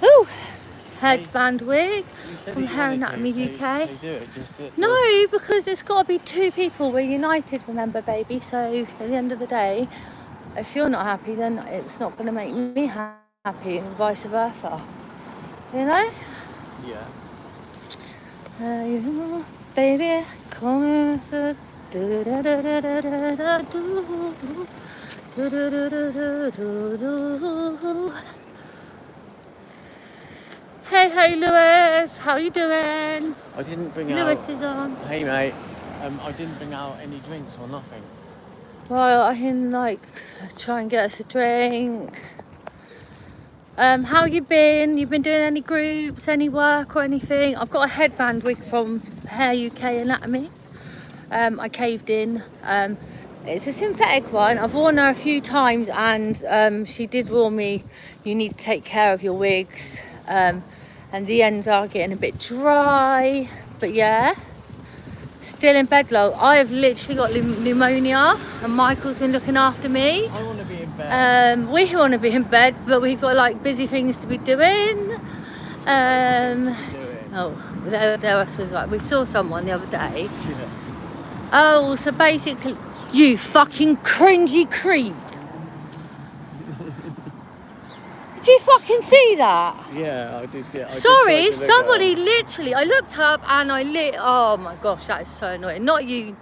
Ooh, headband wig from Hair Anatomy UK. No, because it's got to be two people. We're united, remember, baby. So at the end of the day, if you're not happy, then it's not going to make me happy, and vice versa. You know? Yeah. Baby, come here. Hey, Lewis, how you doing? I didn't bring Lewis is on. Hey, mate. I didn't bring out any drinks or nothing. Well, I can try and get us a drink. How you been? You been doing any groups, any work or anything? I've got a headband wig from Hair UK Anatomy. I caved in. It's a synthetic one. I've worn her a few times, and she did warn me you need to take care of your wigs, and the ends are getting a bit dry. But yeah, still in bed low. I've literally got pneumonia, and Michael's been looking after me. I want to be in bed. We want to be in bed, but we've got busy things to be doing. Oh, there was right. We saw someone the other day. Yeah. Oh, so basically, you fucking cringy creep. Did you fucking see that? Yeah, I did get. Sorry, somebody literally. I looked up and oh my gosh, that is so annoying. Not you,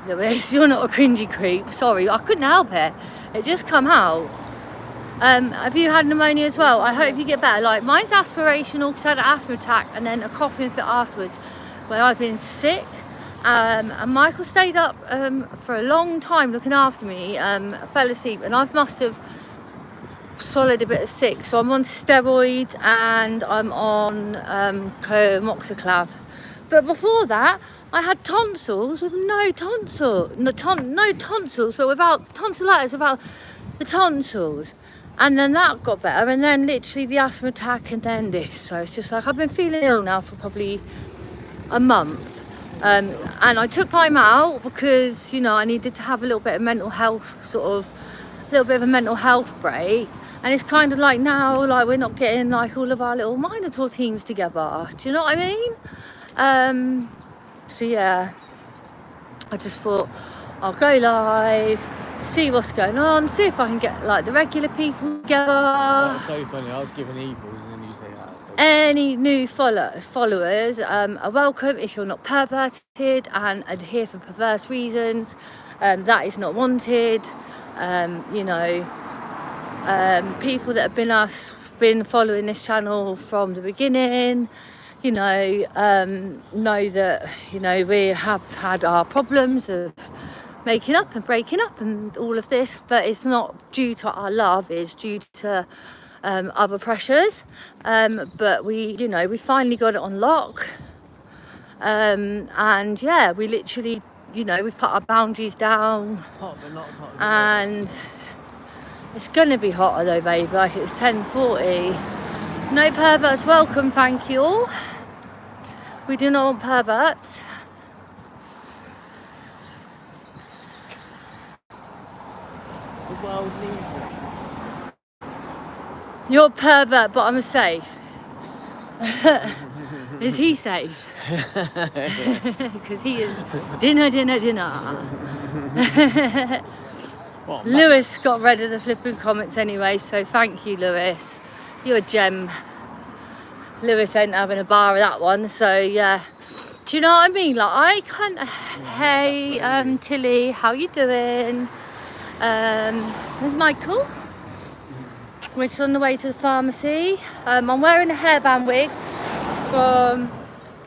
Lewis. You're not a cringy creep. Sorry, I couldn't help it. It just come out. Have you had pneumonia as well? I hope you get better. Mine's aspirational because I had an asthma attack and then a coughing fit afterwards, where I've been sick. And Michael stayed up for a long time looking after me. Fell asleep, and I must have swallowed a bit of sick, so I'm on steroids and I'm on Moxiclav. But before that, I had tonsils with no tonsils, but without tonsillitis, without the tonsils. And then that got better, and then literally the asthma attack, and then this. So it's just I've been feeling ill now for probably a month. And I took time out because, I needed to have a little bit of mental health, a little bit of a mental health break. And it's kind of now, we're not getting all of our little Minotaur teams together. Do you know what I mean? So yeah, I just thought I'll go live, see what's going on, see if I can get the regular people together. That's so funny. I was giving evils and then you say that. So any new followers are welcome if you're not perverted and adhere for perverse reasons. That is not wanted. People that have been following this channel from the beginning, know that, we have had our problems of making up and breaking up and all of this, but it's not due to our love, it's due to other pressures. But we finally got it on lock. And yeah, we literally, we've put our boundaries down. hot, but not as hot as And it's gonna be hotter though, babe. It's 10:40. No perverts welcome, thank you all. We do not want perverts. the world needs it. You're a pervert, but I'm safe. Is he safe? Because he is dinner. What, Lewis got rid of the flipping comments anyway, so thank you, Lewis. You're a gem. Lewis ain't having a bar of that one, so yeah. Do you know what I mean? I can't. Hey, Tilly, how you doing? There's Michael. We're just on the way to the pharmacy. I'm wearing a hairband wig from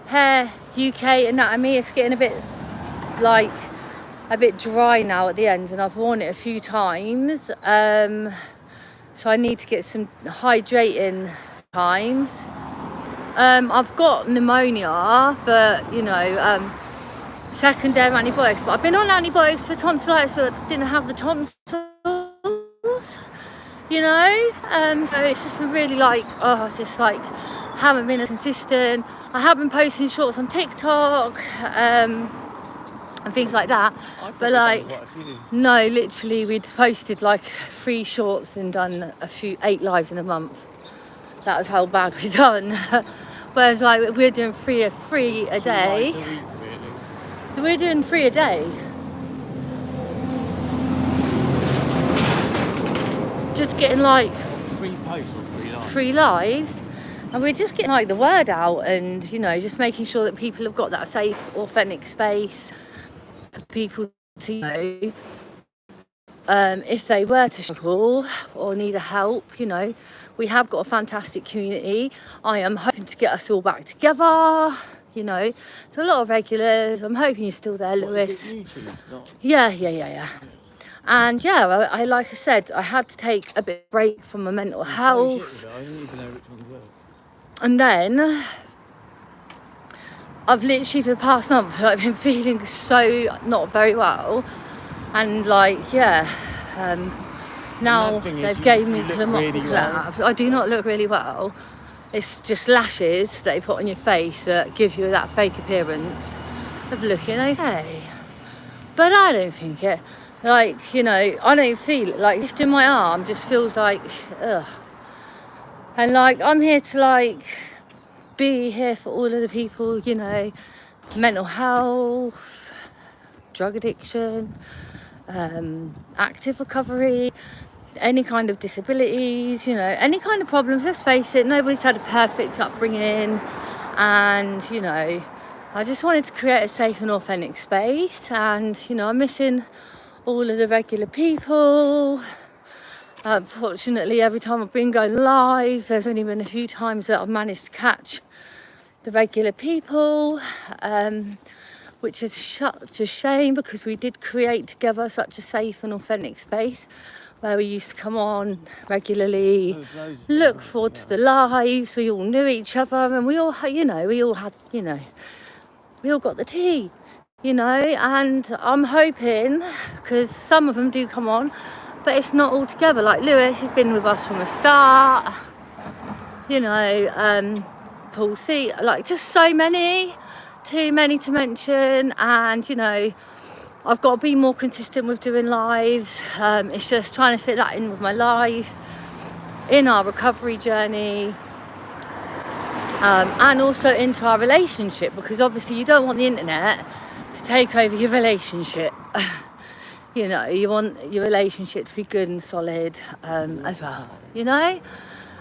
Hair UK Anatomy. It's getting a bit dry now at the end, and I've worn it a few times. So I need to get some hydrating times. I've got pneumonia, but secondary antibiotics. But I've been on antibiotics for tonsillitis, but I didn't have the tonsils. So it's just been really haven't been consistent. I have been posting shorts on TikTok. and things like that. I thought But we'd done like, quite a few. no, literally we'd posted like 3 shorts and done 8 lives in a month. That was how bad we done. Whereas like we're doing three a 2 day. lives a week, really. We're doing 3 a day. Just getting like 3 posts or 3 lives? 3 lives, and we're just getting like the word out, and you know, just making sure that people have got that safe, authentic space for people to, you know, if they were to struggle or need a help, you know, we have got a fantastic community. I am hoping to get us all back together. You know, so a lot of regulars. I'm hoping you're still there, Lewis. What, is it YouTube? Not... Yeah. And yeah, I like I said, I had to take a bit of break from my mental health. I didn't even know which one was. And then I've literally for the past month like been feeling so not very well, and like now they've gave me Clamoclab. I do not look really well. It's just lashes that they put on your face that give you that fake appearance of looking okay. But I don't think it. Like, you know, I don't feel it. Like lifting my arm just feels like ugh. And like I'm here to like be here for all of the people, you know, mental health, drug addiction, active recovery, any kind of disabilities, you know, any kind of problems. Let's face it, nobody's had a perfect upbringing, and you know, I just wanted to create a safe and authentic space. And you know, I'm missing all of the regular people. Unfortunately, every time I've been going live, there's only been a few times that I've managed to catch the regular people, which is such a shame, because we did create together such a safe and authentic space where we used to come on regularly, look forward to the lives. We all knew each other, and we all got the tea, you know. And I'm hoping, because some of them do come on, but it's not all together. Like Lewis has been with us from the start, you know, Paul C, like just so many, too many to mention. And you know, I've got to be more consistent with doing lives. It's just trying to fit that in with my life, in our recovery journey, and also into our relationship, because obviously you don't want the internet to take over your relationship. You know, you want your relationship to be good and solid as well, you know.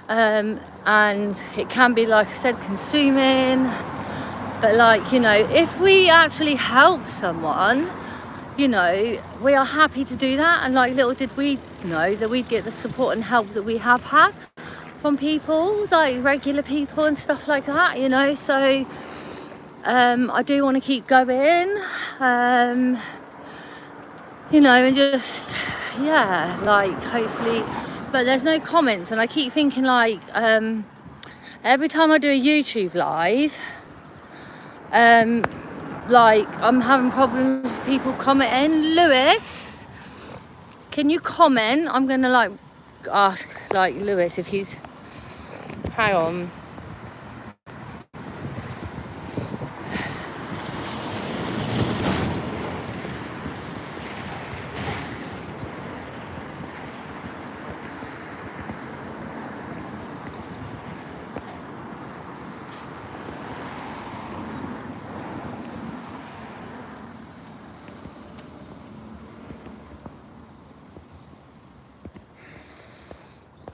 And it can be, like I said, consuming, but like, you know, if we actually help someone, you know, we are happy to do that. And like, little did we know that we'd get the support and help that we have had from people, like regular people and stuff like that, you know. So I do want to keep going, you know, and just like hopefully. But there's no comments, and I keep thinking like every time I do a YouTube live, like I'm having problems with people commenting. Lewis, can you comment? I'm gonna like ask like Lewis if he's, hang on.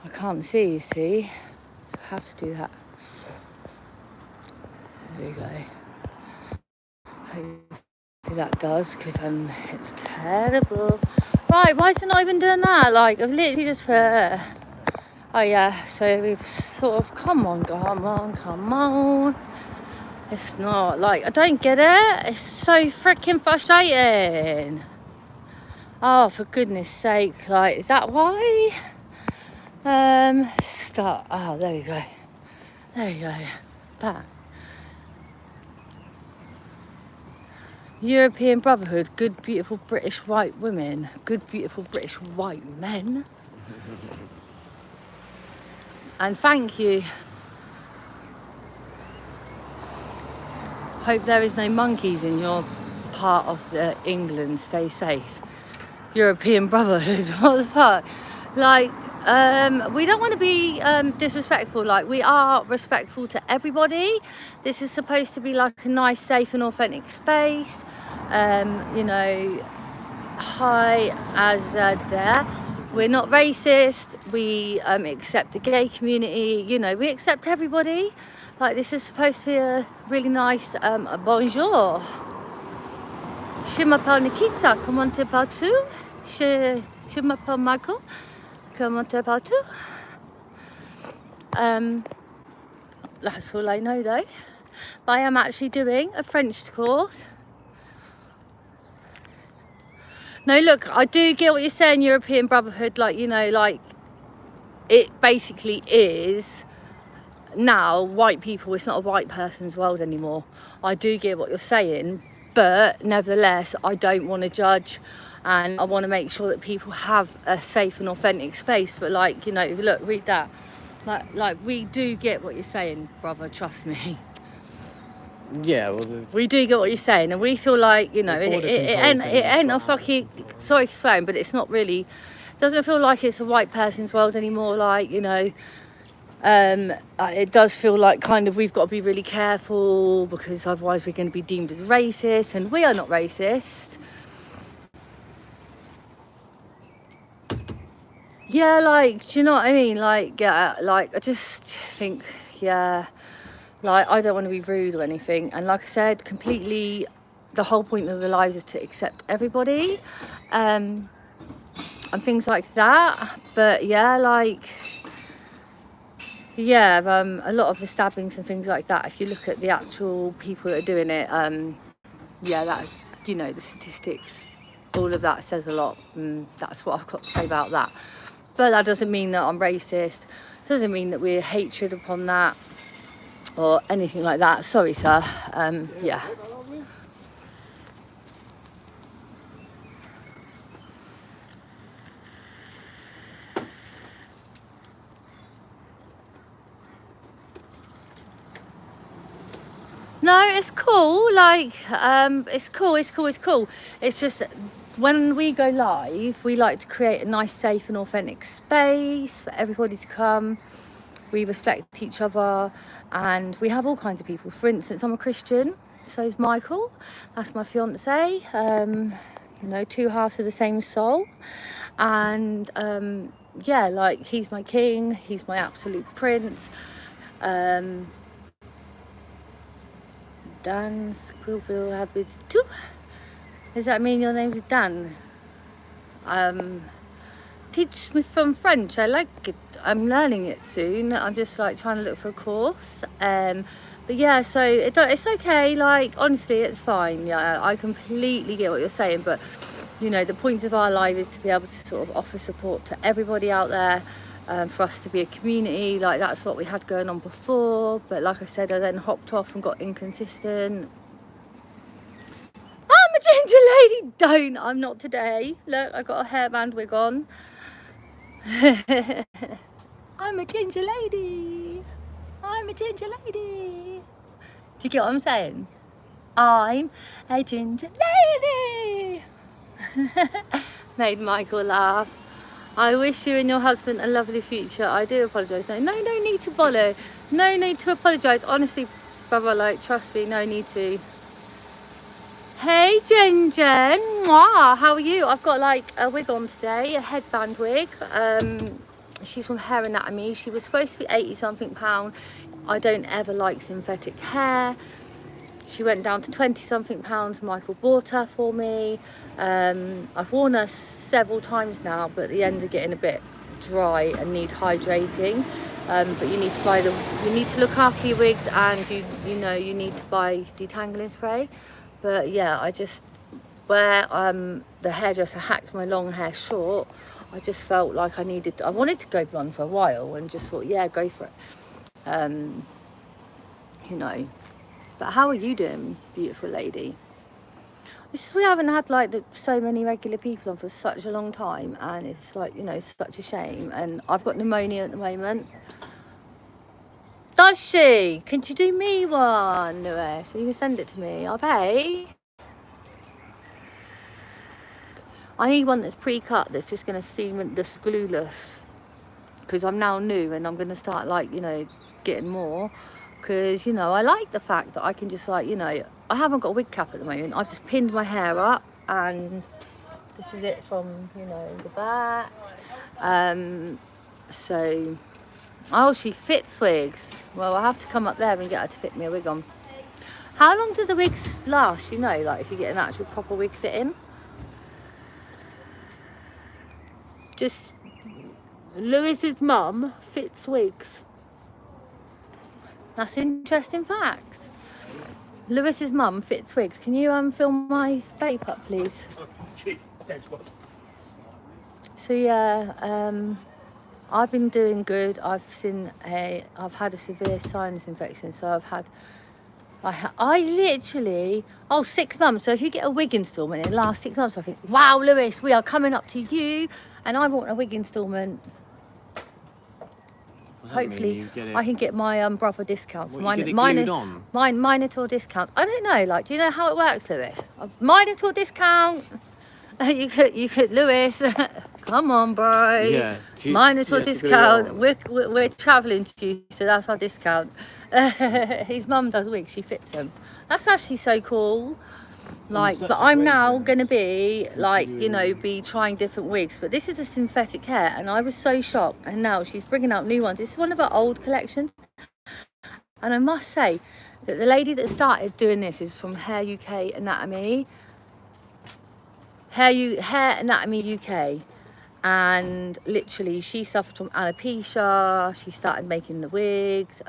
I can't see, you see, so I have to do that. There we go. Hopefully that does, because it's terrible. Right, why is it not even doing that? Like, I've literally just put, oh yeah, so we've sort of, come on. It's not, like, I don't get it. It's so freaking frustrating. Oh, for goodness sake, like, is that why? Start. Oh, there we go. Back. European Brotherhood, good beautiful British white women, good beautiful British white men. And thank you. Hope there is no monkeys in your part of the England, stay safe. European Brotherhood, what the fuck? Like, we don't want to be disrespectful. Like, we are respectful to everybody. This is supposed to be like a nice, safe and authentic space. You know, hi as there. We're not racist. We accept the gay community. You know, we accept everybody. Like, this is supposed to be a really nice bonjour. Je m'appelle Nikita, comment te parles-tu? Je m'appelle Michael, comment te parles-tu? That's all I know though. But I am actually doing a French course. No, look, I do get what you're saying, European Brotherhood, like, you know, like, it basically is now white people, it's not a white person's world anymore. I do get what you're saying, but nevertheless, I don't want to judge, and I want to make sure that people have a safe and authentic space. But like, you know, look, read that. Like we do get what you're saying, brother, trust me. Yeah, well, we do get what you're saying, and we feel like, you know, it ain't a fucking, sorry for swearing, but it's not really, it doesn't feel like it's a white person's world anymore. Like, you know, it does feel like kind of we've got to be really careful, because otherwise we're going to be deemed as racist, and we are not racist. Yeah, like, do you know what I mean? Like, yeah, like, I just think, yeah, like, I don't want to be rude or anything. And like I said, completely, the whole point of the lives is to accept everybody, and things like that. But yeah, like, yeah, a lot of the stabbings and things like that, if you look at the actual people that are doing it, yeah, that, you know, the statistics, all of that says a lot, and that's what I've got to say about that. But that doesn't mean that I'm racist, doesn't mean that we're hatred upon that or anything like that. Sorry, sir. Yeah. No, it's cool. Like, it's cool. It's just, when we go live, we like to create a nice, safe and authentic space for everybody to come. We respect each other, and we have all kinds of people. For instance, I'm a Christian, so is Michael. That's my fiance. You know, two halves of the same soul. And yeah, like, he's my king. He's my absolute prince. Dan Squillville Habits too. Does that mean your name is Dan? Teach me from French. I like it. I'm learning it soon. I'm just like trying to look for a course. But yeah, so it's okay. Like, honestly, it's fine. Yeah, I completely get what you're saying. But, you know, the point of our life is to be able to sort of offer support to everybody out there. For us to be a community, like, that's what we had going on before. But like I said, I then hopped off and got inconsistent. I'm a ginger lady. Don't. I'm not today. Look, I got a hairband wig on. I'm a ginger lady. I'm a ginger lady. Do you get what I'm saying? I'm a ginger lady. Made Michael laugh. I wish you and your husband a lovely future. I do apologise. No need to bother. No need to apologise. Honestly, brother, like, trust me, no need to. Hey, Ginger. Mwah. How are you? I've got like a wig on today, a headband wig. She's from Hair Anatomy. She was supposed to be 80 something pound. I don't ever like synthetic hair. She went down to 20 something pounds. Michael bought her for me. I've worn her several times now, but the ends are getting a bit dry and need hydrating. But you need to buy you need to look after your wigs, and you know, you need to buy detangling spray. But yeah, I just, where the hairdresser hacked my long hair short, I just felt like I wanted to go blonde for a while, and just thought, yeah, go for it. You know. But how are you doing, beautiful lady? It's just we haven't had like so many regular people on for such a long time, and it's like, you know, such a shame. And I've got pneumonia at the moment. Does she? Can you do me one, Lewis? So you can send it to me. I'll pay. I need one that's pre-cut, that's just going to seam this glueless, because I'm now new and I'm going to start, like, you know, getting more, because, you know, I like the fact that I can just, like, you know, I haven't got a wig cap at the moment. I've just pinned my hair up, and this is it from, you know, the back. So, oh, she fits wigs. Well, I have to come up there and get her to fit me a wig on. How long do the wigs last, you know, like if you get an actual proper wig fitting? Just, Lewis's mum fits wigs. That's an interesting fact. Lewis's mum fits wigs. Can you film my vape up, please? So yeah, I've been doing good. I've had a severe sinus infection, so I literally, 6 months. So if you get a wig instalment in the last 6 months, I think, wow, Lewis, we are coming up to you, and I want a wig instalment. Hopefully, I can get my brother discounts. Minotaur discounts. I don't know. Like, do you know how it works, Lewis? Minotaur discount. You could, Lewis. Come on, bro. Yeah. Minotaur discount. We're travelling to you, so that's our discount. His mum does wigs. She fits them. That's actually so cool. Like, but I'm now going to be, like, you know, be trying different wigs. But this is a synthetic hair, and I was so shocked. And now she's bringing out new ones. This is one of her old collections. And I must say that the lady that started doing this is from Hair UK Anatomy. Hair Anatomy UK. And literally, she suffered from alopecia. She started making the wigs.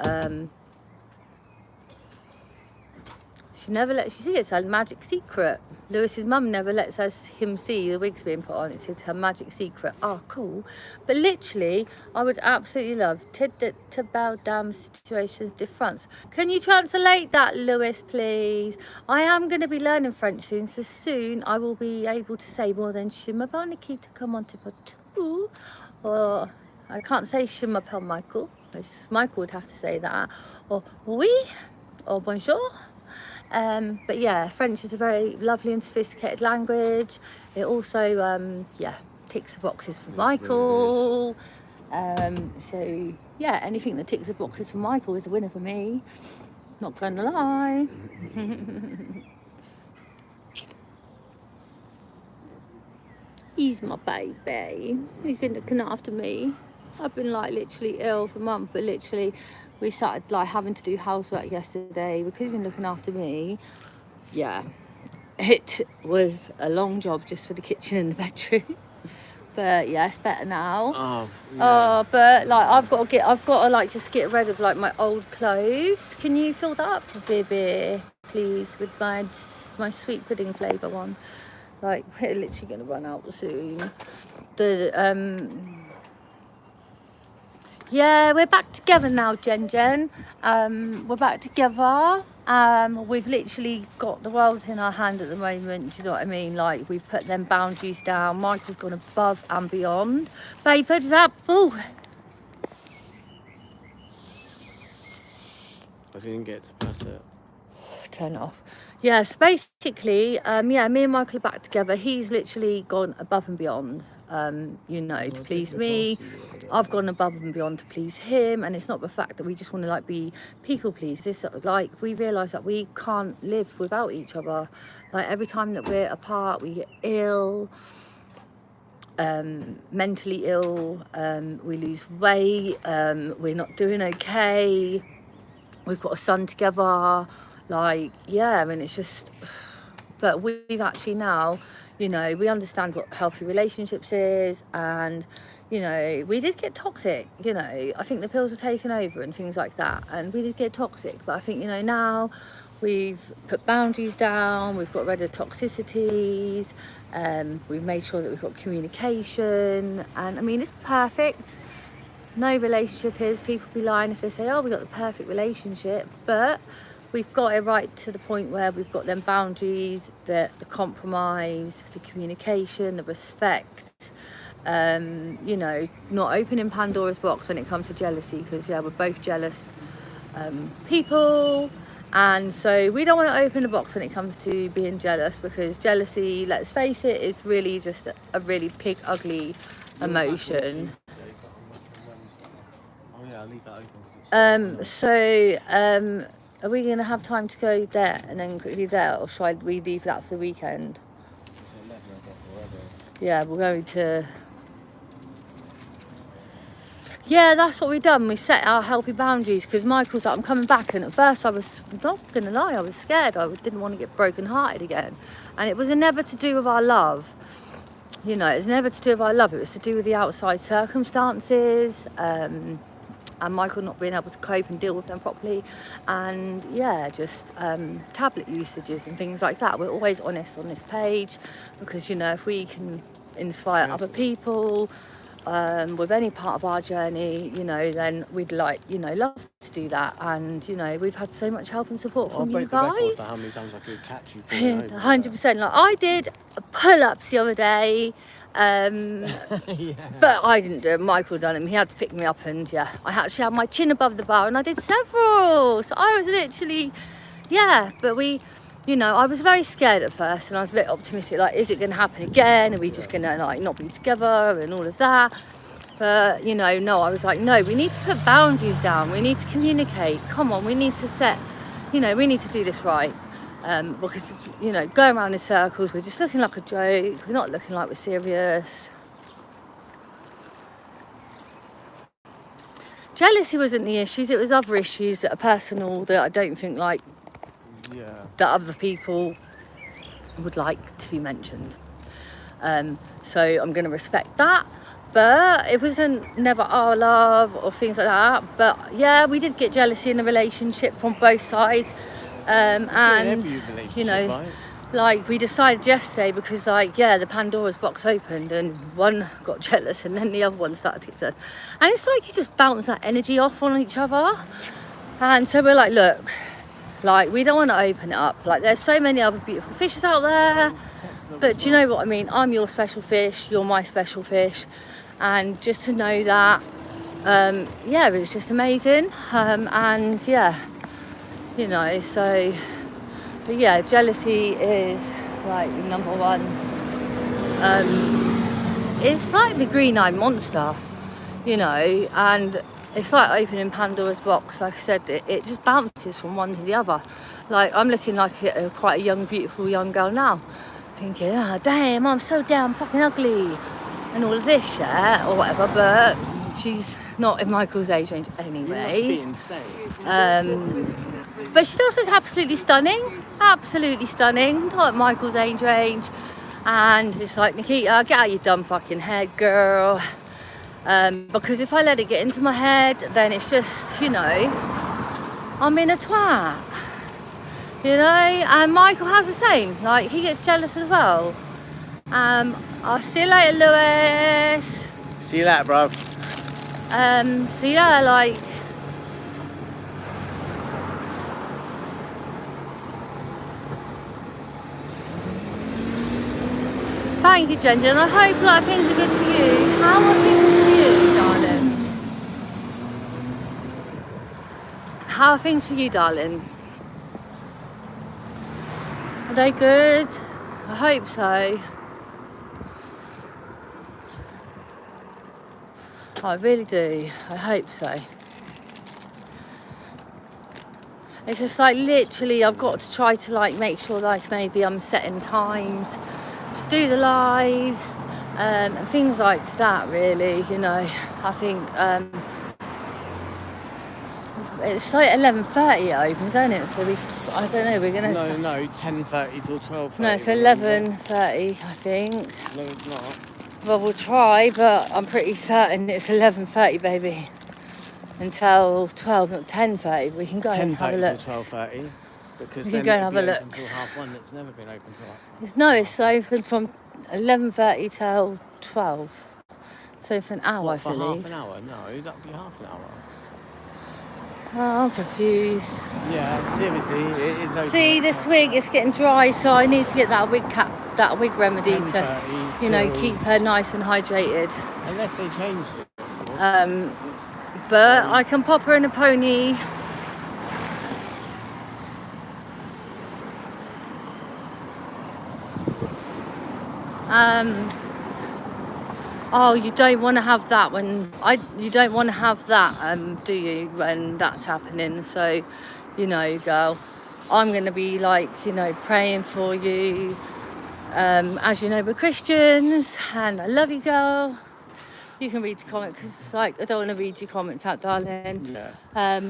She never lets you see it. It's her magic secret. Lewis's mum never lets him see the wigs being put on. It's her magic secret. Oh, cool. But literally, I would absolutely love to bow down situations de France. Can you translate that, Lewis, please? I am going to be learning French soon, so soon I will be able to say more than Je m'appelle Nikita, comment tu vas? Or I can't say Je m'appelle Michael. Michael would have to say that. Or oui, or bonjour. But yeah, French is a very lovely and sophisticated language. It also, yeah, ticks the boxes for Michael. So yeah, anything that ticks the boxes for Michael is a winner for me. Not gonna lie. He's my baby. He's been looking after me. I've been, like, literally ill for months, but literally we started, like, having to do housework yesterday because he's been looking after me. Yeah, it was a long job just for the kitchen and the bedroom. But yeah, it's better now. Oh, yeah. But like I've got to like just get rid of, like, my old clothes. Can you fill that up, baby, please, with my sweet pudding flavour one? Like, we're literally gonna run out soon. Yeah, we're back together now, Jen. We're back together. We've literally got the world in our hand at the moment, do you know what I mean? Like, we've put them boundaries down. Michael's gone above and beyond. Babe, put it up. Ooh. I didn't get to press it. Turn it off. Yeah, so basically, yeah, me and Michael are back together. He's literally gone above and beyond, you know, to please me. I've gone above and beyond to please him. And it's not the fact that we just want to, like, be people please. It's like, we realise that we can't live without each other. Like, every time that we're apart, we get ill, mentally ill, we lose weight, we're not doing okay. We've got a son together. Like, yeah, I mean, it's just, but we've actually now, you know, we understand what healthy relationships is, and, you know, we did get toxic, you know, I think the pills were taken over and things like that, and we did get toxic, but I think, you know, now we've put boundaries down, we've got rid of toxicities, we've made sure that we've got communication, and I mean, it's perfect. No relationship is, people be lying if they say, oh, we got the perfect relationship, but we've got it right to the point where we've got them boundaries, the compromise, the communication, the respect, you know, not opening Pandora's box when it comes to jealousy, because, yeah, we're both jealous people, And so we don't want to open the box when it comes to being jealous, because jealousy, let's face it, is really just a really pig ugly emotion. Oh yeah, I'll leave that open. Are we going to have time to go there and then quickly there, or should we leave that for the weekend? It's 11 o'clock already. Yeah, we're going to... Yeah, that's what we've done. We set our healthy boundaries, because Michael's like, I'm coming back. And at first I was, not going to lie, I was scared. I didn't want to get broken hearted again. And it was never to do with our love. You know, it's never to do with our love. It was to do with the outside circumstances, and Michael not being able to cope and deal with them properly. And yeah, just tablet usages and things like that. We're always honest on this page, because, you know, if we can inspire other people with any part of our journey, you know, then we'd like, you know, love to do that. And, you know, we've had so much help and support from you guys. I'll break the record for how many times I could catch you falling over. 100%. Like, I did pull-ups the other day, yeah. but I didn't do it. Michael done them. He had to pick me up, and yeah, I actually had my chin above the bar, and I did several. So I was literally, yeah, but we... You know, I was very scared at first, and I was a bit optimistic, like, is it going to happen again? Are we just going to, like, not be together and all of that? But, you know, no, I was like, no, we need to put boundaries down. We need to communicate. Come on, we need to set, you know, we need to do this right. Because, it's, you know, going around in circles, we're just looking like a joke. We're not looking like we're serious. Jealousy wasn't the issues. It was other issues that are personal that I don't think, like, that other people would like to be mentioned. So I'm going to respect that, but it wasn't never our love or things like that. But yeah, we did get jealousy in the relationship from both sides, and you know, right? Like, we decided yesterday, because, like, yeah, the Pandora's box opened and one got jealous and then the other one started to turn, and it's like you just bounce that energy off on each other. And so we're like, look, like, we don't want to open it up. Like, there's so many other beautiful fishes out there. But do you know what I mean? I'm your special fish. You're my special fish. And just to know that, yeah, it's just amazing. And yeah, you know, so, but yeah, jealousy is like number one. It's like the green-eyed monster, you know, and it's like opening Pandora's box. Like I said, it just bounces from one to the other. Like, I'm looking like quite a young, beautiful young girl now, thinking, oh, damn, I'm so damn fucking ugly and all of this, yeah, or whatever. But she's not in Michael's age range anyway. But she's also absolutely stunning, not at Michael's age range. And it's like, Nikita, get out your dumb fucking head, girl. Because if I let it get into my head, then it's just, you know, I'm in a twat, you know. And Michael has the same, like, he gets jealous as well. I'll see you later, Lewis. See you later, bruv. So yeah, like, thank you, Ginger, and I hope, like, things are good for you. How are things for you, darling? How are things for you, darling? Are they good? I hope so. I really do. I hope so. It's just like, literally, I've got to try to, like, make sure, like, maybe I'm setting times to do the lives, and things like that, really, you know. I think it's like 11:30 it opens, isn't it? So I don't know, we're gonna... No, 10:30 till 12:30. No, it's 11:30, I think. No, it's not. Well, we'll try, but I'm pretty certain it's 11:30, baby. Until 12, not 10:30. We can go and have a look. 10:30 till 12:30. Because we can go and have a look. Until 1:30. It's never been open till half. No, it's open from 11:30 till 12. So for an hour, what, I for believe. half an hour? No, that'd be half an hour. Oh, I'm confused. Yeah, seriously, it is open. See, this wig, it's getting dry, so I need to get that wig cap, that wig remedy to, you know, keep her nice and hydrated. Unless they changed it. But I can pop her in a pony. Oh, you don't want to have that you don't want to have that, do you, when that's happening? So, you know, girl, I'm going to be like, you know, praying for you. As you know, we're Christians, and I love you, girl. You can read the comment, because, like, I don't want to read your comments out, darling. Yeah.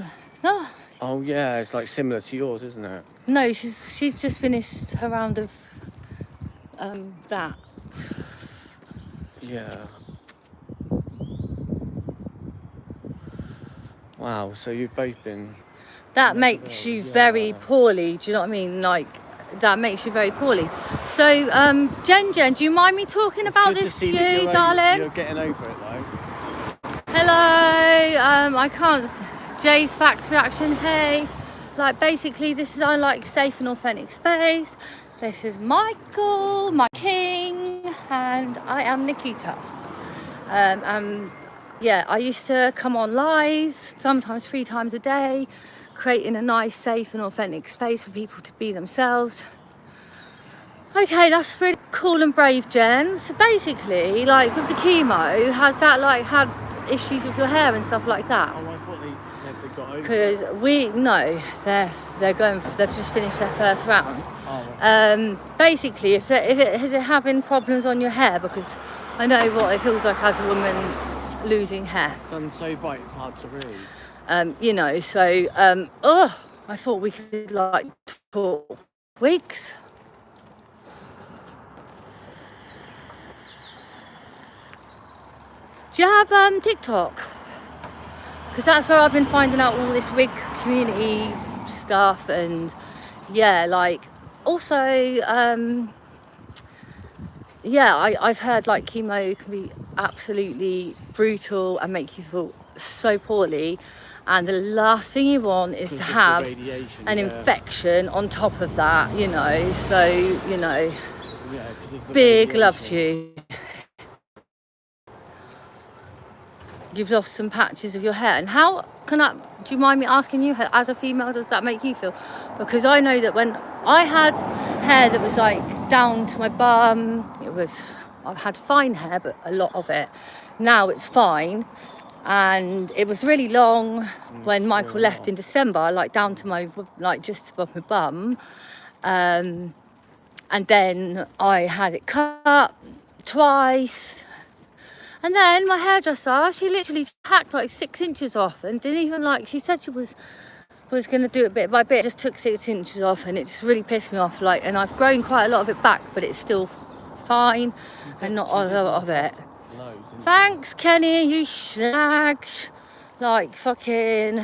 No. Oh yeah, it's like similar to yours, isn't it? No, she's just finished her round of that. Yeah. Wow, so you've both been... That makes you very poorly, do you know what I mean? Like, that makes you very poorly. So, Jen, do you mind me talking about this to you, darling? You're getting over it, though. Hello, I can't... Jay's Facts Reaction, hey. Like, basically, this is our, like, safe and authentic space. This is Michael, my king, and I am Nikita. Yeah, I used to come on lives, sometimes 3 times a day, creating a nice, safe and authentic space for people to be themselves. Okay, that's really cool and brave, Jen. So basically, like, with the chemo, has that, like, had issues with your hair and stuff like that? Oh, I thought they got over it. Because they've just finished their first round. Oh, right. Basically, is it having problems on your hair? Because I know what it feels like as a woman losing hair. The sun's so bright, it's hard to read. You know, so I thought we could, like, talk wigs. Do you have TikTok? Because that's where I've been finding out all this wig community stuff, and yeah, like, also yeah, I've heard, like, chemo can be absolutely brutal and make you feel so poorly, and the last thing you want is to have an infection on top of that, you know. So, you know, big love to you. You've lost some patches of your hair, and how can do you mind me asking you, as a female, does that make you feel? Because I know that when I had hair that was, like, down to my bum, I've had fine hair, but a lot of it. Now it's fine, and it was really long when Michael left in December, like, down to my, like, just above my bum. And then I had it cut twice. And then my hairdresser, she literally hacked, like, 6 inches off, and didn't even, like, she said she was going to do it bit by bit, just took 6 inches off, and it just really pissed me off, like, and I've grown quite a lot of it back, but it's still fine, and not a lot of it. Thanks, Kenny, you slags. Like, fucking,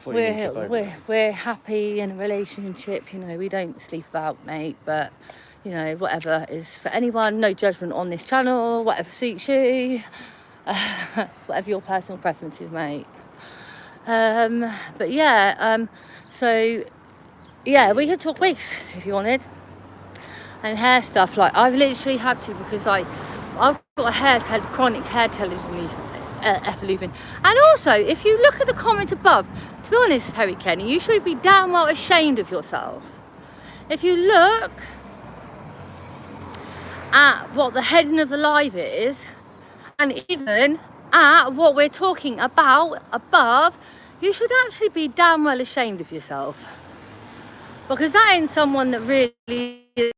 we're happy in a relationship, you know, we don't sleep about, mate, but, you know, whatever is for anyone, no judgment on this channel, whatever suits you, whatever your personal preferences, mate. But yeah, so yeah, we could talk wigs if you wanted, and hair stuff. Like, I've literally had to, because, like, I've got a chronic hair telogen evolution. And also, if you look at the comments above, to be honest, Harry Kenny, you should be damn well ashamed of yourself. If you look at what the heading of the live is, and even at what we're talking about above, you should actually be damn well ashamed of yourself, because that ain't someone that really is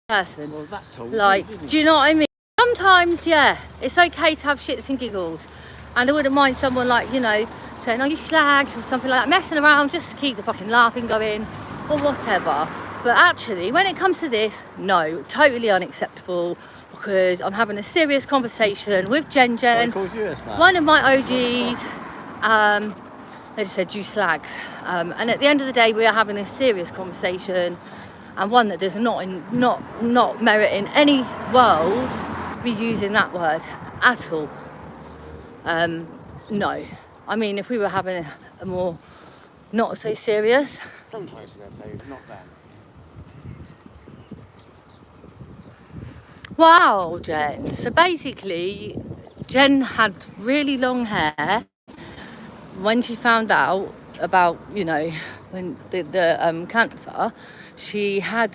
a person. Well, that told like, you, do you know what I mean? Sometimes, yeah, it's okay to have shits and giggles, and I wouldn't mind someone, like, you know, saying, oh, you slags, or something like that, messing around just to keep the fucking laughing going, or whatever. But actually, when it comes to this, no, totally unacceptable, because I'm having a serious conversation with Jen, one of my OGs. They just said, you slags. And at the end of the day, we are having a serious conversation, and one that does not merit in any world be using that word at all. No. I mean, if we were having a more not so serious. Sometimes they'll say, not them. Wow, Jen. So basically, Jen had really long hair when she found out about, you know, when the cancer, she had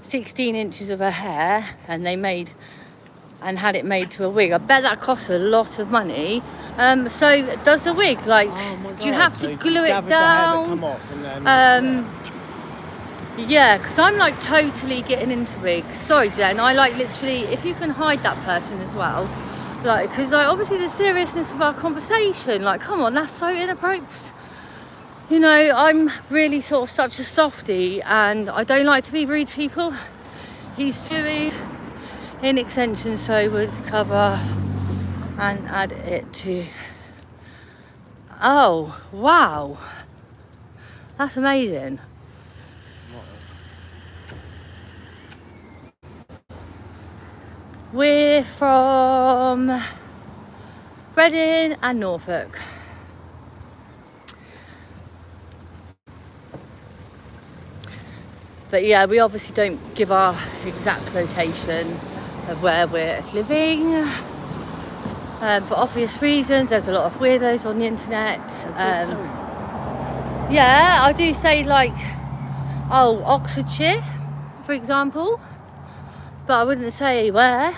16 inches of her hair and had it made to a wig. I bet that costs a lot of money. So does the wig, like, Oh my God. do you have So to you glue it gathered the hair that down? come off and then, Yeah, because I'm like totally getting into wigs. Sorry, Jen, I like literally, if you can hide that person as well, like, because like obviously the seriousness of our conversation, like, come on, that's so inappropriate. You know, I'm really sort of such a softie and I don't like to be rude to people. He's too in extension, so would cover and add it to. Oh, wow. That's amazing. We're from Reading and Norfolk. But yeah, we obviously don't give our exact location of where we're living. For obvious reasons, there's a lot of weirdos on the internet. Yeah, I do say like, oh, Oxfordshire, for example. But I wouldn't say where.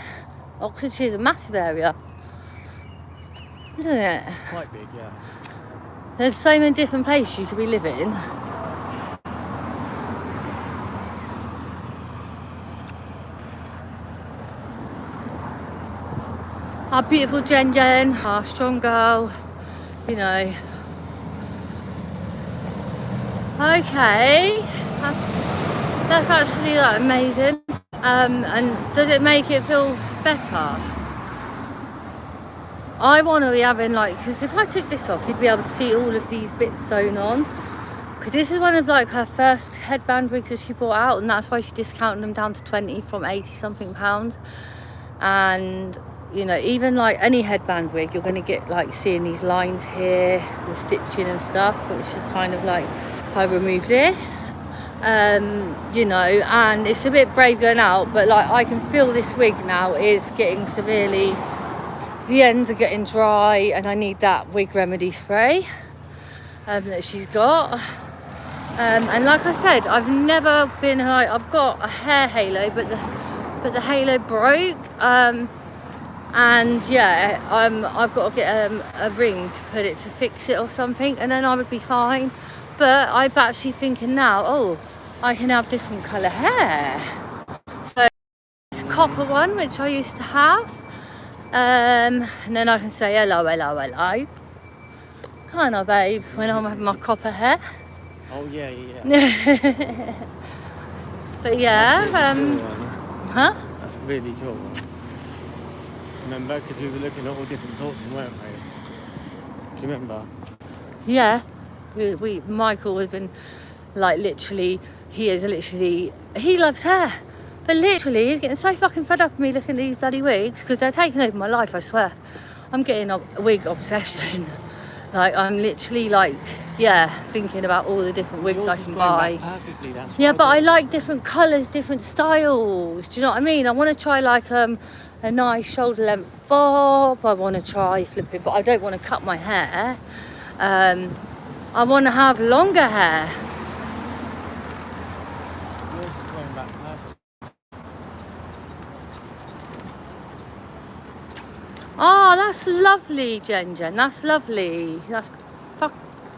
Oxfordshire is a massive area, isn't it? quite big, yeah. There's so many different places you could be living. Our beautiful Jen, our strong girl, you know. Okay, that's actually like amazing. And does it make it feel better? I want to be having like, because if I took this off, you'd be able to see all of these bits sewn on. Because this is one of like her first headband wigs that she brought out, and that's why she discounted them down to 20 from 80 something pounds. And you know, even like any headband wig, you're going to get like seeing these lines here, the stitching and stuff, which is kind of like, if I remove this, you know, and it's a bit brave going out, but like I can feel this wig now is getting severely, the ends are getting dry, and I need that wig remedy spray that she's got. And like I said, I've never been like, I've got a hair halo, but the halo broke. And yeah, I've got to get a ring to put it to fix it or something, and then I would be fine. But I'm actually thinking now, oh, I can have different colour hair. So it's copper one, which I used to have, and then I can say hello, can't I, babe, when I'm having my copper hair. Oh yeah. But yeah, huh? That's a really cool one. Remember, because we were looking at all different sorts, weren't we? Do you remember? Yeah, Michael has been like literally, he loves hair, but literally he's getting so fucking fed up of me looking at these bloody wigs, because they're taking over my life, I swear. I'm getting a wig obsession. Like I'm literally like, yeah, thinking about all the different wigs I can buy. Perfectly, that's yeah, but I like different colours, different styles. Do you know what I mean? I want to try like a nice shoulder length bob. I want to try flipping, but I don't want to cut my hair. I want to have longer hair. Yours is going back perfect. Oh, that's lovely, Jen. That's lovely. That's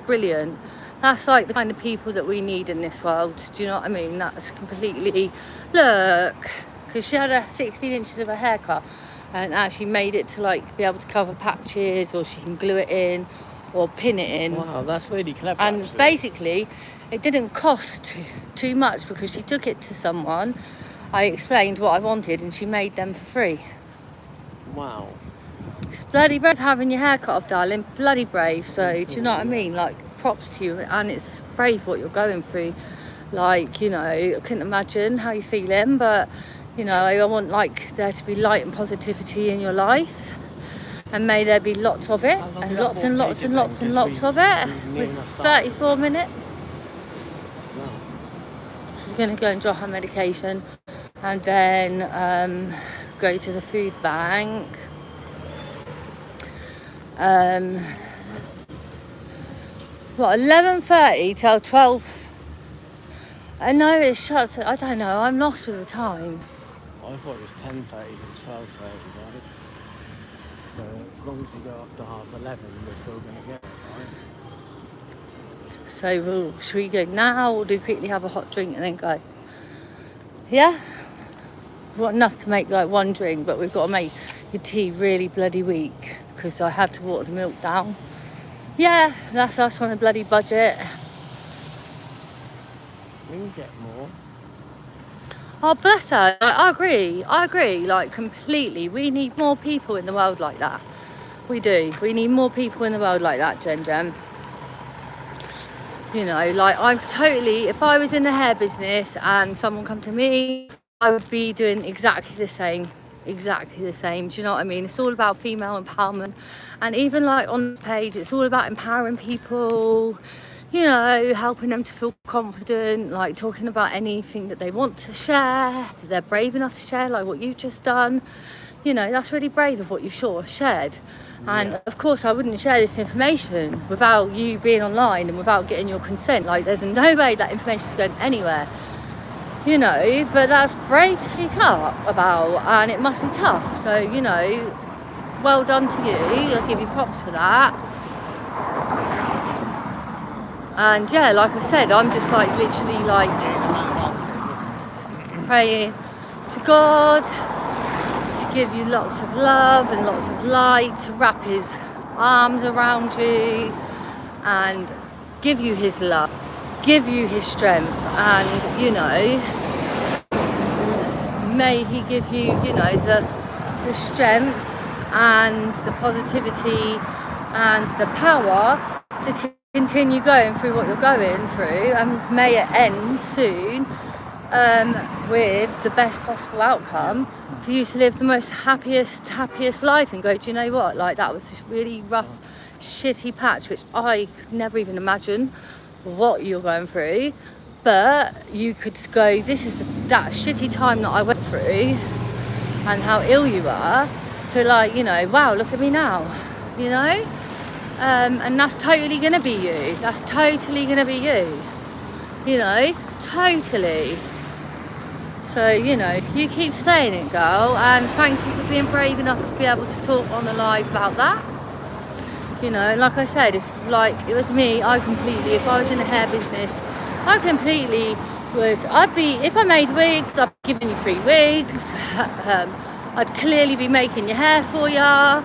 brilliant. That's like the kind of people that we need in this world. Do you know what I mean? That's completely, look, because she had 16 inches of a haircut and actually made it to like be able to cover patches, or she can glue it in or pin it in. Wow, that's really clever. And actually, basically it didn't cost too much, because she took it to someone, I explained what I wanted, and she made them for free. Wow. It's bloody brave having your hair cut off, darling. Bloody brave. So do you know what I mean? Like, props to you. And it's brave what you're going through. Like, you know, I couldn't imagine how you're feeling, but you know, I want like there to be light and positivity in your life, and may there be lots of it, and lots and lots and lots and lots of it. With 34 minutes. Wow. She's going to go and drop her medication, and then go to the food what, 11:30 till 12. I know it shuts. I don't know. I'm lost with the time. I thought it was 10:30 to 12:30, right? So as long as you go after 11:30, we're still going to get it, right? So should we go now, or do we quickly have a hot drink and then go? Yeah? We've got enough to make like one drink, but we've got to make your tea really bloody weak because I had to water the milk down. Yeah, that's us on a bloody budget. We can get more. Oh, bless her. I agree, like completely. We need more people in the world like that. We do. We need more people in the world like that, Jen. You know, like I'm totally, if I was in the hair business and someone come to me, I would be doing exactly the same. Do you know what I mean? It's all about female empowerment. And even like on the page, it's all about empowering people, you know, helping them to feel confident, like talking about anything that they want to share, that they're brave enough to share, like what you've just done. You know, that's really brave of what you've shared. And of course I wouldn't share this information without you being online and without getting your consent. Like there's no way that information is going anywhere, you know, but that's brave to speak up about, and it must be tough. So, you know, well done to you. I'll give you props for that. And yeah, like I said, I'm just like literally like praying to God to give you lots of love and lots of light, to wrap his arms around you and give you his love, give you his strength, and you know, may he give you, you know, the strength and the positivity and the power to continue going through what you're going through, and may it end soon with the best possible outcome for you to live the most happiest life and go, do you know what, like that was this really rough shitty patch which I could never even imagine what you're going through, but you could go, this is that shitty time that I went through and how ill you are, to like, you know, wow, look at me now, you know. And that's totally gonna be you. That's totally gonna be you. You know, totally. So, you know, you keep saying it, girl, and thank you for being brave enough to be able to talk on the live about that. You know, and like I said, if like it was me, if I was in the hair business, I completely would, if I made wigs, I'd be giving you free wigs. I'd clearly be making your hair for ya.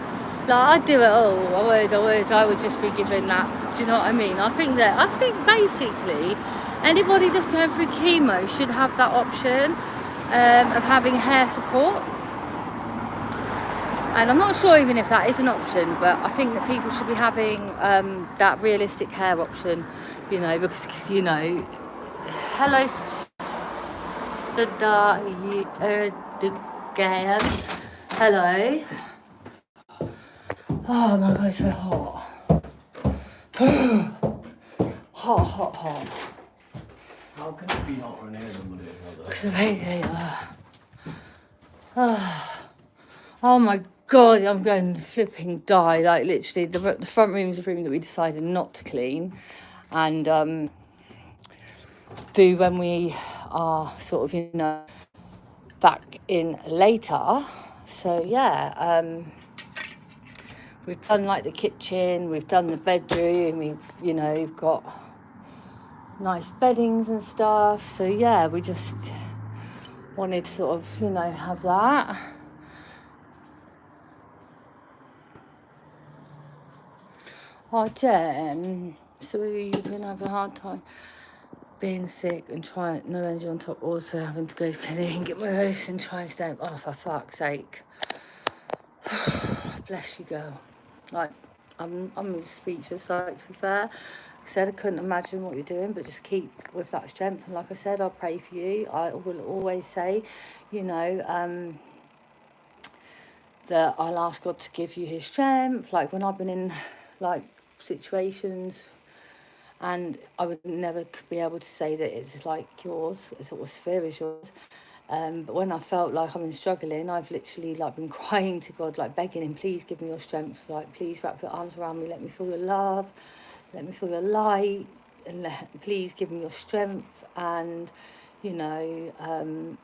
Like, I'd do it all. I would just be giving that. Do you know what I mean? I think basically anybody that's going through chemo should have that option of having hair support. And I'm not sure even if that is an option, but I think that people should be having that realistic hair option, you know, because, you know, hello, Sada, hello. Oh my God, it's so hot. hot. How can it be hotter in here than what it is out there? Because of radiator. Oh my God, I'm going to flipping die. Like literally, the front room is a room that we decided not to clean and do when we are sort of, you know, back in later. So yeah, we've done like the kitchen, we've done the bedroom, we've, you know, got nice beddings and stuff. So yeah, we just wanted to sort of, you know, have that. Oh, Jen, so you've been having a hard time being sick and trying, no energy on top, also having to go to clinic and get my dose and try and stay, oh, for fuck's sake. Bless you, girl. Like, I'm speechless, like, to be fair. Like I said, I couldn't imagine what you're doing, but just keep with that strength. And like I said, I'll pray for you. I will always say, you know, that I'll ask God to give you his strength. Like when I've been in like situations and I would never be able to say that it's like yours, it's what sphere is yours. But when I felt like I've been struggling, I've literally like been crying to God, like begging him, please give me your strength, like please wrap your arms around me, let me feel your love, let me feel your light, and please give me your strength. And you know,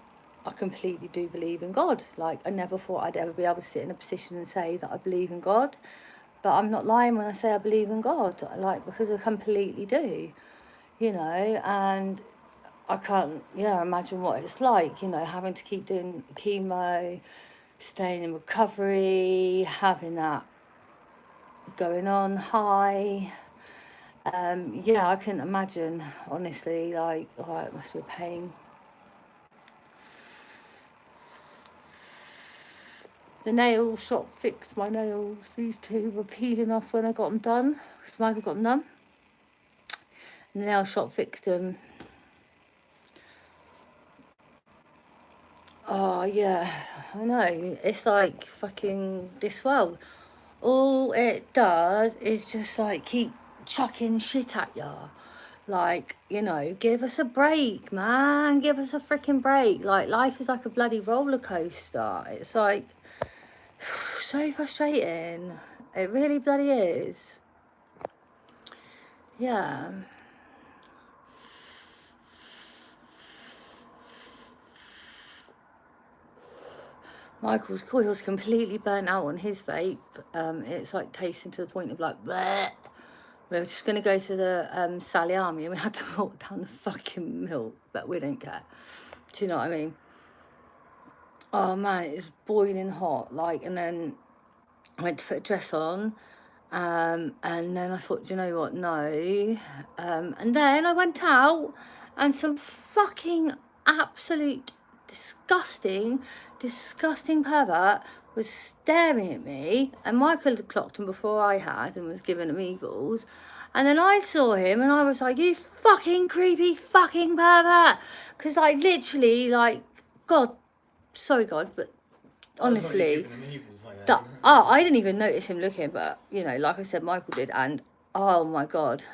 I completely do believe in God. Like, I never thought I'd ever be able to sit in a position and say that I believe in God, but I'm not lying when I say I believe in God, like, because I completely do, you know. And I can't, imagine what it's like, you know, having to keep doing chemo, staying in recovery, having that going on high. Yeah, I couldn't imagine, honestly, like, oh, it must be a pain. The nail shop fixed my nails. These two were peeling off when I got them done, because Michael got them done. And the nail shop fixed them. Oh, yeah, I know. It's like fucking this world. All it does is just like keep chucking shit at ya. Like, you know, give us a break, man. Give us a freaking break. Like, life is like a bloody roller coaster. It's like so frustrating. It really bloody is. Yeah. Michael's cool. He was completely burnt out on his vape. It's like tasting to the point of like, bleh. We were just going to go to the Sally Army, and we had to walk down the fucking milk, but we don't care. Do you know what I mean? Oh man, it was boiling hot. Like, and then I went to put a dress on, and then I thought, do you know what? No. And then I went out, and some fucking absolute disgusting pervert was staring at me, and Michael had clocked him before I had and was giving him eagles. And then I saw him and I was like, you fucking creepy fucking pervert. Because I literally, like, God, sorry God, but honestly, I didn't even notice him looking, but, you know, like I said, Michael did, and oh my God.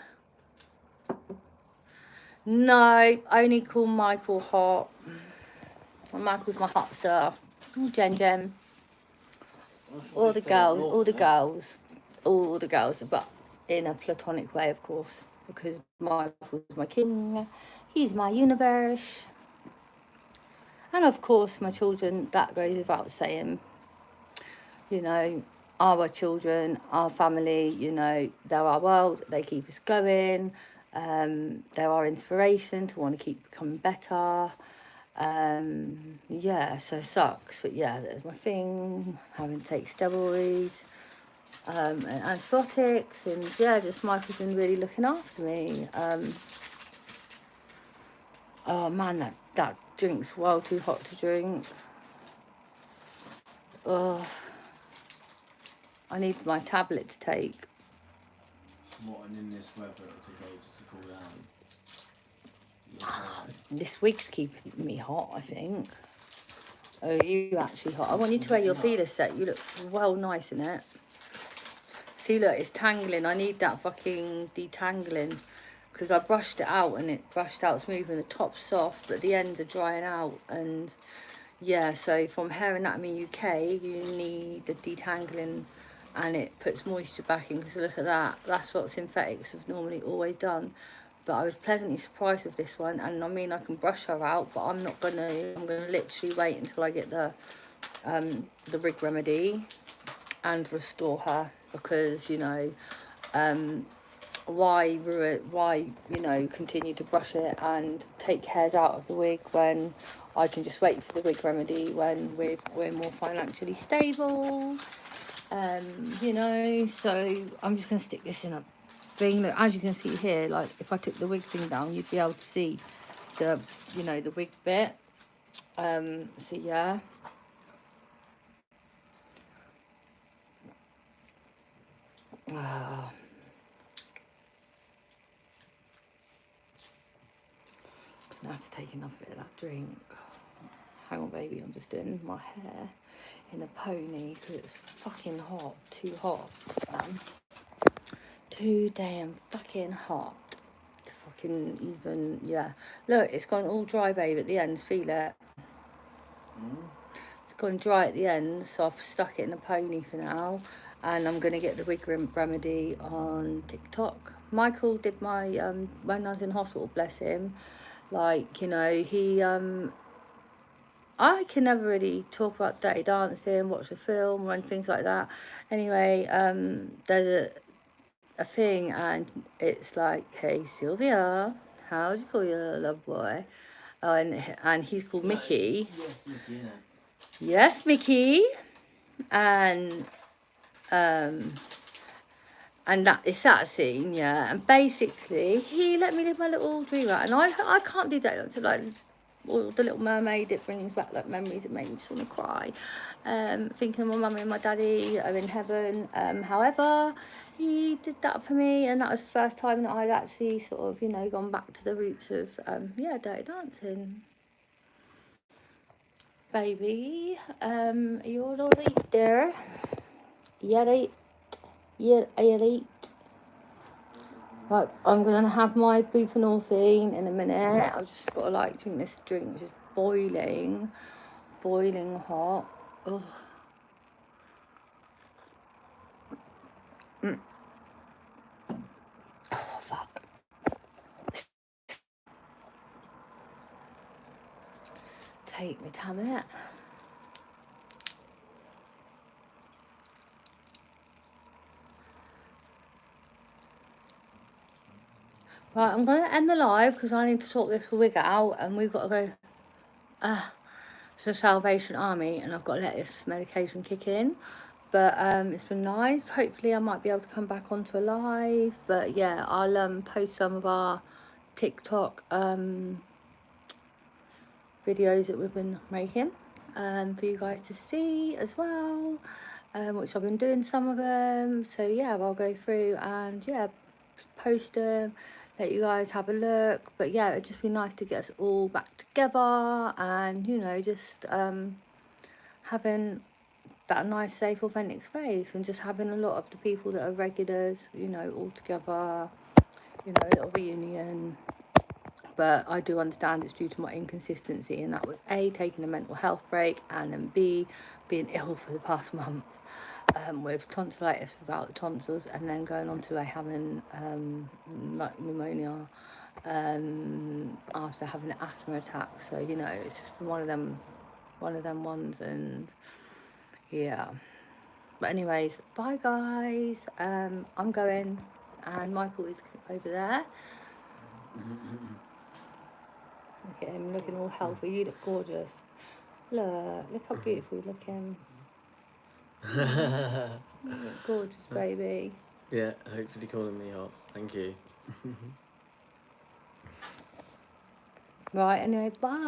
No, only call Michael hot. Michael's my hot stuff. Jen. All the girls, but in a platonic way, of course, because Michael's my king. He's my universe. And of course, my children, that goes without saying. You know, our children, our family, you know, they're our world. They keep us going. They're our inspiration to want to keep becoming better. Yeah, so it sucks, but yeah, there's my thing, having to take steroids, and antibiotics, and yeah, just Michael's been really looking after me. Oh man, that drink's well too hot to drink. Oh, I need my tablet to take. What, and in this weather to go just to cool down? This wig's keeping me hot, I think. Oh, you actually hot. I want you to wear your feeler set. You look well nice in it. See, look, it's tangling. I need that fucking detangling, because I brushed it out and it brushed out smooth and the top's soft, but the ends are drying out. And yeah, so from Hair Anatomy UK, you need the detangling, and it puts moisture back in, because look at that. That's what synthetics have normally always done. But I was pleasantly surprised with this one, and I mean, I can brush her out, but I'm gonna literally wait until I get the rig remedy and restore her, because, you know, why you know, continue to brush it and take hairs out of the wig when I can just wait for the wig remedy when we're more financially stable. You know, so I'm just gonna stick this in a thing. Look, as you can see here, like if I took the wig thing down, you'd be able to see the, you know, the wig bit. So yeah. Ah. I have to take enough bit of that drink. Hang on, baby, I'm just doing my hair in a pony because it's fucking hot. Too hot, man. Too damn fucking hot to fucking even, yeah. Look, it's gone all dry, babe, at the ends. Feel it? It's gone dry at the ends, so I've stuck it in a pony for now. and I'm going to get the wig remedy on TikTok. Michael did my when I was in hospital, bless him, like, you know, he I can never really talk about Dirty Dancing, watch a film or anything like that. Anyway, there's a thing, and it's like, hey Sylvia, how do you call your love boy? Oh, and he's called Mickey. Yes, Mickey, innit? Yes, Mickey. And that it's that scene, yeah. And basically, he let me live my little dream out, and I can't do that. It's like all the Little Mermaid. It brings back like memories. It makes me just want to cry. Thinking of my mummy and my daddy are in heaven. However, he did that for me, and that was the first time that I'd actually sort of, you know, gone back to the roots of Dirty Dancing. Baby, you're all right there. Yeah, right. Yeah, right. Right, I'm gonna have my buprenorphine in a minute. I've just got to like drink this drink, which is boiling hot. Ugh. Oh fuck. Take me time it. Right, I'm gonna end the live because I need to sort this wig out, and we've got to go to Salvation Army, and I've got to let this medication kick in. But it's been nice. Hopefully I might be able to come back onto a live. But yeah, I'll post some of our TikTok videos that we've been making for you guys to see as well, which I've been doing some of them. So yeah, I'll go through and yeah, post them, let you guys have a look. But yeah, it'd just be nice to get us all back together, and you know, just having that nice, safe, authentic space, and just having a lot of the people that are regulars, you know, all together, you know, a little reunion. But I do understand it's due to my inconsistency, and that was A, taking a mental health break, and then B, being ill for the past month with tonsillitis without the tonsils, and then going on to having pneumonia after having an asthma attack. So, you know, it's just been one of them ones, and yeah. But anyways, bye guys. I'm going, and Michael is over there. Look at him looking all healthy. You look gorgeous. Look how beautiful you're looking. You look gorgeous, baby. Yeah, hopefully calling me hot. Thank you. Right, anyway, bye.